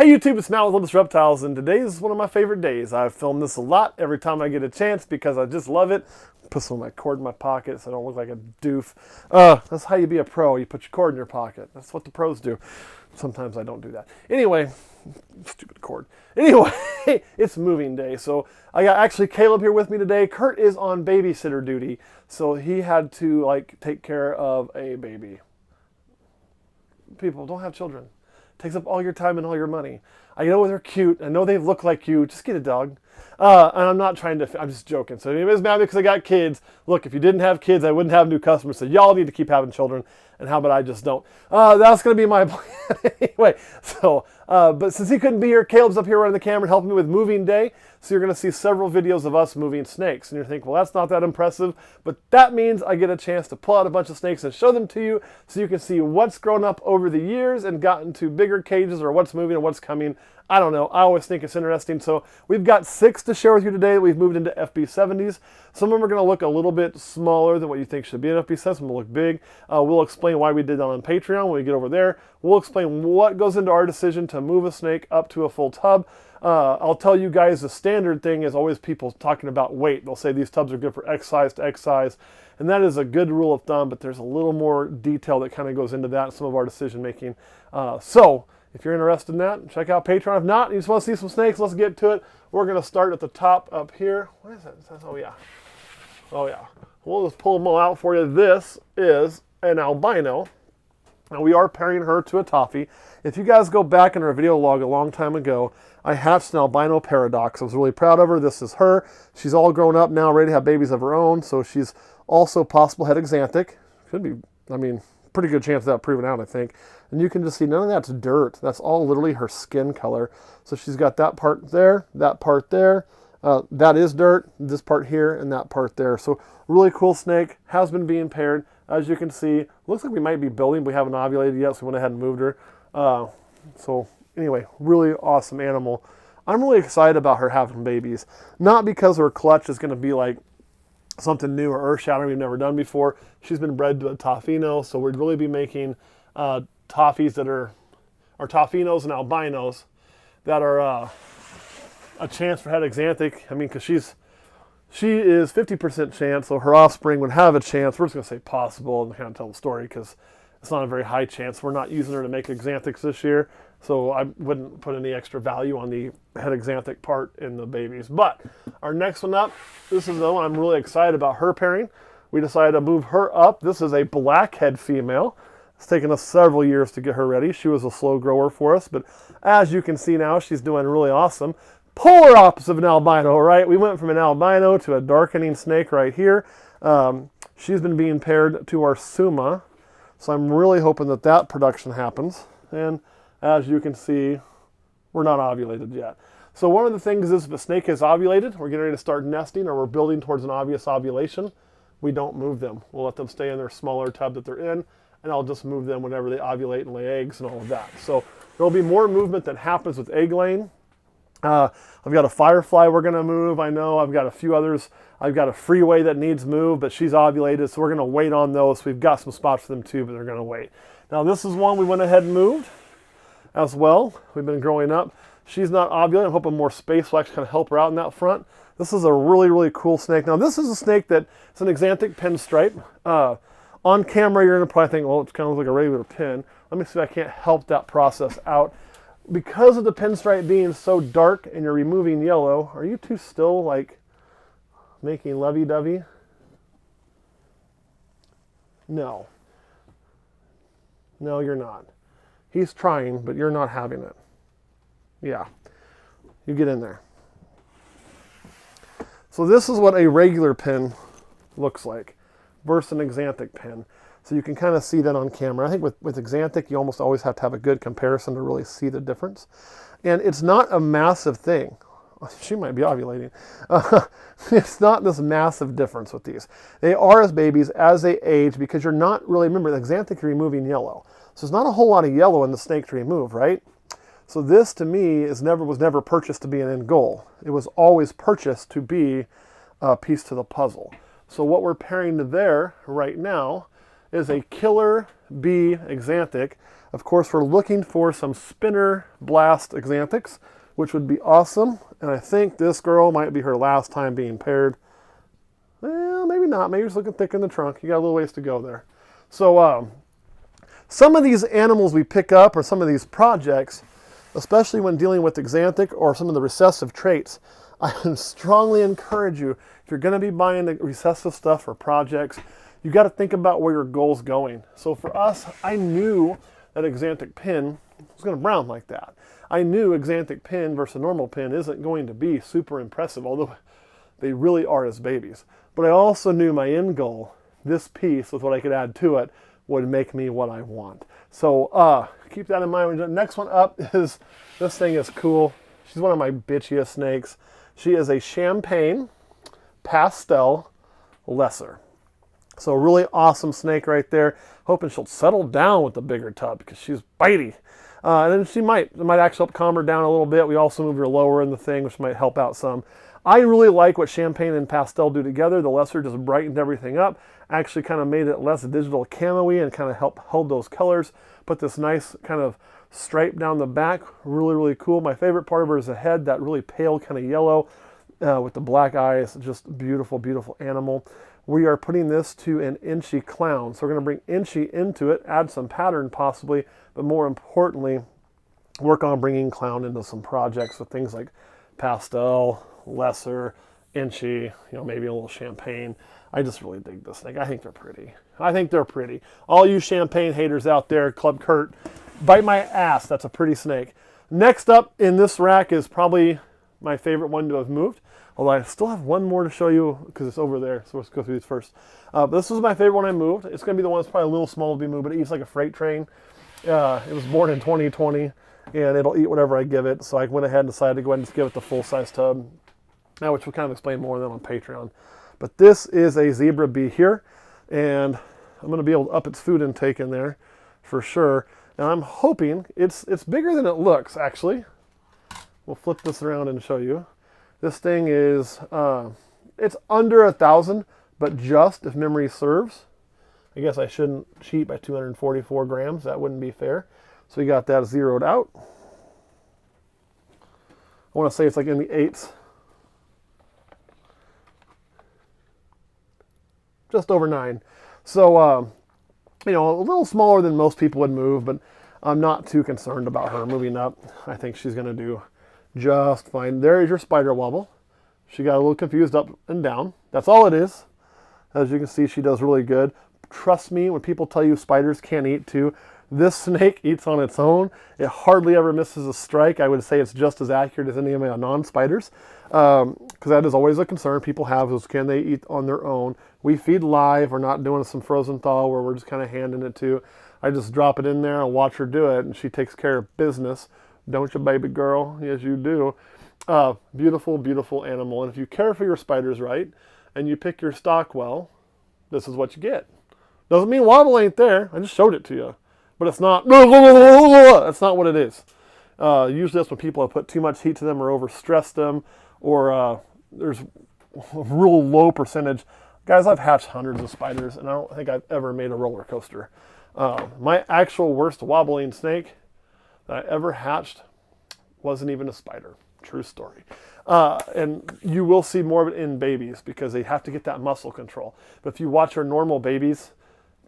Hey YouTube, it's Matt with Olympus Reptiles, and today is one of my favorite days. I've filmed this a lot every time I get a chance because I just love it. Put some of my cord in my pocket so I don't look like a doof. That's how you be a pro. You put your cord in your pocket. That's what the pros do. Sometimes I don't do that. Anyway, stupid cord. Anyway, it's moving day. So I got actually Caleb here with me today. Kurt is on babysitter duty, so he had to take care of a baby. People, don't have children. Takes up all your time and all your money. I know they're cute. I know they look like you. Just get a dog. And I'm not trying to, I'm just joking. So anyways, mad because I got kids. Look, if you didn't have kids, I wouldn't have new customers. So y'all need to keep having children. And how about I just don't? That's going to be my plan anyway. So, but since he couldn't be here, Caleb's up here running the camera and helping me with moving day. So you're going to see several videos of us moving snakes. And you're thinking, well, that's not that impressive. But that means I get a chance to pull out a bunch of snakes and show them to you so you can see what's grown up over the years and gotten to bigger cages, or what's moving and what's coming. I don't know. I always think it's interesting. So we've got 6 to share with you today that we've moved into FB70s. Some of them are going to look a little bit smaller than what you think should be an FB70. Some will look big. We'll explain why we did that on Patreon when we get over there. We'll explain what goes into our decision to move a snake up to a full tub. I'll tell you guys the standard thing is always people talking about weight. They'll say these tubs are good for X size to X size. And that is a good rule of thumb, but there's a little more detail that kind of goes into that in some of our decision making. So if you're interested in that, check out Patreon. If not, you just want to see some snakes, let's get to it. We're going to start at the top up here. What is that? Oh, yeah. Oh, yeah. We'll just pull them all out for you. This is an albino. Now, we are pairing her to a toffee. If you guys go back in our video log a long time ago, I hatched an albino paradox. I was really proud of her. This is her. She's all grown up now, ready to have babies of her own. So she's also possible head exanthic. Could be, I mean, pretty good chance of that proven out, I think. And you can just see none of that's dirt. That's all literally her skin color. So she's got that part there, that part there. That is dirt, this part here, and that part there. So really cool snake, has been being paired. As you can see, looks like we might be building, but we haven't ovulated yet, so we went ahead and moved her. So anyway, really awesome animal. I'm really excited about her having babies. Not because her clutch is going to be like something new or earth-shattering we've never done before. She's been bred to a toffino, so we'd really be making toffies that are toffinos and albinos that are a chance for head exanthic. I mean, because she is 50% chance, so her offspring would have a chance. We're just going to say possible and kind of tell the story because it's not a very high chance. We're not using her to make exanthics this year, so I wouldn't put any extra value on the head exanthic part in the babies. But our next one up, this is the one I'm really excited about her pairing. We decided to move her up. This is a blackhead female. It's taken us several years to get her ready. She was a slow grower for us, but as you can see now, she's doing really awesome. Polar opposite of an albino, right? We went from an albino to a darkening snake right here. She's been being paired to our Suma, so I'm really hoping that that production happens. And as you can see, we're not ovulated yet. So one of the things is if a snake is ovulated, we're getting ready to start nesting, or we're building towards an obvious ovulation, we don't move them. We'll let them stay in their smaller tub that they're in, and I'll just move them whenever they ovulate and lay eggs and all of that. So there'll be more movement that happens with egg laying. I've got a firefly we're going to move. I know I've got a few others. I've got a freeway that needs moved, but she's ovulated, so we're going to wait on those. We've got some spots for them too, but they're going to wait. Now this is one we went ahead and moved as well. We've been growing up. She's not ovulating. I'm hoping more space will actually kind of help her out in that front. This is a really, really cool snake. Now this is a snake that it's an exanthic pinstripe. On camera, you're going to probably think, well, it's kind of like a regular pin. Let me see if I can't help that process out. Because of the pinstripe being so dark and you're removing yellow, are you two still like making lovey-dovey? No. No, you're not. He's trying, but you're not having it. Yeah. You get in there. So this is what a regular pin looks like versus an exanthic pin. So you can kind of see that on camera. I think with exanthic, you almost always have to have a good comparison to really see the difference. And it's not a massive thing. She might be ovulating. It's not this massive difference with these. They are as babies as they age because you're not really, remember, the exanthic, you're removing yellow. So there's not a whole lot of yellow in the snake to remove, right? So this, to me, was never purchased to be an end goal. It was always purchased to be a piece to the puzzle. So what we're pairing to there right now is a killer be Axanthic. Of course, we're looking for some spinner blast Axanthics, which would be awesome. And I think this girl might be her last time being paired. Well, maybe not. Maybe it's looking thick in the trunk. You got a little ways to go there. So some of these animals we pick up, or some of these projects, especially when dealing with Axanthic or some of the recessive traits, I strongly encourage you, if you're going to be buying the recessive stuff for projects, you got to think about where your goal's going. So for us, I knew that Axanthic pin was going to brown like that. I knew Axanthic pin versus a normal pin isn't going to be super impressive, although they really are as babies. But I also knew my end goal, this piece with what I could add to it, would make me what I want. So keep that in mind. The next one up is, this thing is cool. She's one of my bitchiest snakes. She is a champagne pastel lesser. So a really awesome snake right there. Hoping she'll settle down with the bigger tub because she's bitey. And then it might actually help calm her down a little bit. We also moved her lower in the thing, which might help out some. I really like what champagne and pastel do together. The lesser just brightened everything up. Actually kind of made it less digital camo-y and kind of helped hold those colors. Put this nice kind of stripe down the back. Really, really cool. My favorite part of her is the head, that really pale kind of yellow with the black eyes. Just beautiful, beautiful animal. We are putting this to an inchy clown. So we're going to bring inchy into it, add some pattern possibly, but more importantly, work on bringing clown into some projects with things like pastel, lesser, inchy, maybe a little champagne. I just really dig this snake. I think they're pretty. I think they're pretty. All you champagne haters out there, Club Kurt, bite my ass. That's a pretty snake. Next up in this rack is probably my favorite one to have moved. Although I still have one more to show you because it's over there. So let's go through these first. But this was my favorite one I moved. It's going to be the one that's probably a little small to be moved, but it eats like a freight train. It was born in 2020, and it'll eat whatever I give it. So I went ahead and decided to go ahead and just give it the full-size tub, which we'll kind of explain more of them on Patreon. But this is a zebra bee here, and I'm going to be able to up its food intake in there for sure. And I'm hoping it's bigger than it looks, actually. We'll flip this around and show you. This thing is, it's under 1,000, but just if memory serves. I guess I shouldn't cheat by 244 grams. That wouldn't be fair. So we got that zeroed out. I want to say it's like in the 8s. Just over 9. So, a little smaller than most people would move, but I'm not too concerned about her moving up. I think she's going to do just fine. There is your spider wobble. She got a little confused up and down. That's all it is. As you can see, she does really good. Trust me, when people tell you spiders can't eat too, this snake eats on its own. It hardly ever misses a strike. I would say it's just as accurate as any of my non-spiders. Because that is always a concern people have, is can they eat on their own? We feed live. We're not doing some frozen thaw where we're just kind of handing it to. I just drop it in there and watch her do it, and she takes care of business. Don't you, baby girl? Yes, you do. Beautiful, beautiful animal. And if you care for your spiders right, and you pick your stock well, this is what you get. Doesn't mean wobble ain't there. I just showed it to you. But it's not, that's not what it is. Usually that's when people have put too much heat to them or overstressed them, or there's a real low percentage. Guys, I've hatched hundreds of spiders, and I don't think I've ever made a roller coaster. My actual worst wobbling snake that I ever hatched wasn't even a spider. True story. And you will see more of it in babies because they have to get that muscle control. But if you watch our normal babies,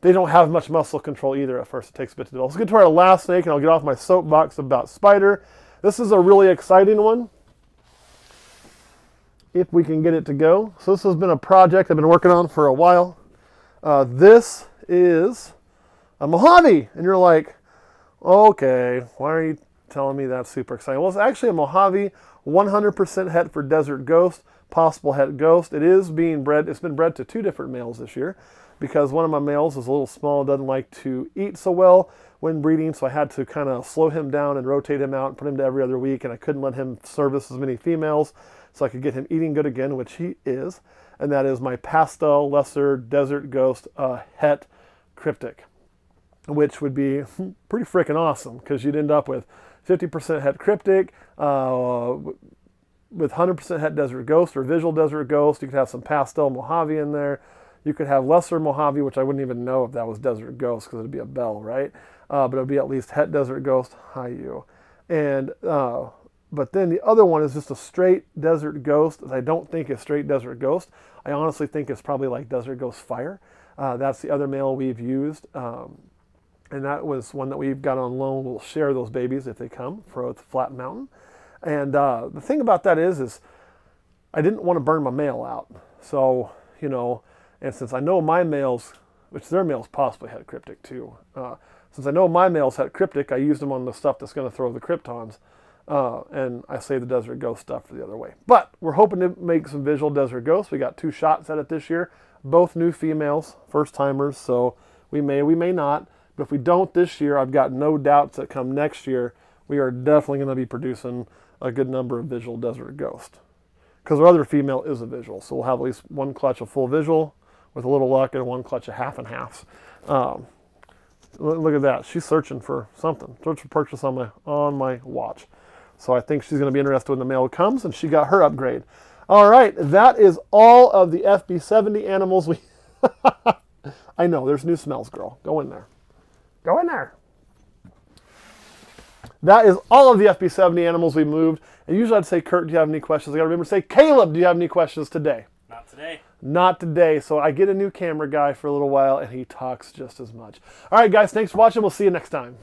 they don't have much muscle control either at first. It takes a bit to develop. Let's get to our last snake, and I'll get off my soapbox about spider. This is a really exciting one, if we can get it to go. So this has been a project I've been working on for a while. This is a Mojave, and you're like, okay, why are you telling me that's super exciting? Well, it's actually a Mojave, 100% het for desert ghost, possible het ghost. It is being bred. It's been bred to 2 different males this year because one of my males is a little small, doesn't like to eat so well when breeding, so I had to kind of slow him down and rotate him out and put him to every other week, and I couldn't let him service as many females so I could get him eating good again, which he is, and that is my pastel lesser desert ghost het cryptic, which would be pretty freaking awesome because you'd end up with 50% het cryptic, with 100% het desert ghost or visual desert ghost. You could have some pastel Mojave in there. You could have lesser Mojave, which I wouldn't even know if that was desert ghost because it'd be a bell, right? But it would be at least het desert ghost, Hayu. And but then the other one is just a straight desert ghost that I don't think is straight desert ghost. I honestly think it's probably like desert ghost fire. That's the other male we've used. And that was one that we've got on loan. We'll share those babies if they come for the flat mountain. And the thing about that is I didn't want to burn my male out. So, you know, and since I know my males, which their males possibly had cryptic too. Since I know my males had cryptic, I used them on the stuff that's going to throw the kryptons. And I saved the desert ghost stuff for the other way. But we're hoping to make some visual desert ghosts. We got 2 shots at it this year. Both new females, first timers. So we may not. But if we don't this year, I've got no doubts that come next year, we are definitely going to be producing a good number of visual desert ghosts. Because our other female is a visual. So we'll have at least 1 clutch of full visual with a little luck and 1 clutch of half and halves. Look at that. She's searching for something. Search for purchase on my watch. So I think she's going to be interested when the male comes, and she got her upgrade. All right. That is all of the FB70 animals we... I know. There's new smells, girl. Go in there. Go in there. That is all of the FB70 animals we moved. And usually I'd say, Kurt, do you have any questions? I got to remember to say, Caleb, do you have any questions today? Not today. Not today. So I get a new camera guy for a little while, and he talks just as much. All right, guys, thanks for watching. We'll see you next time.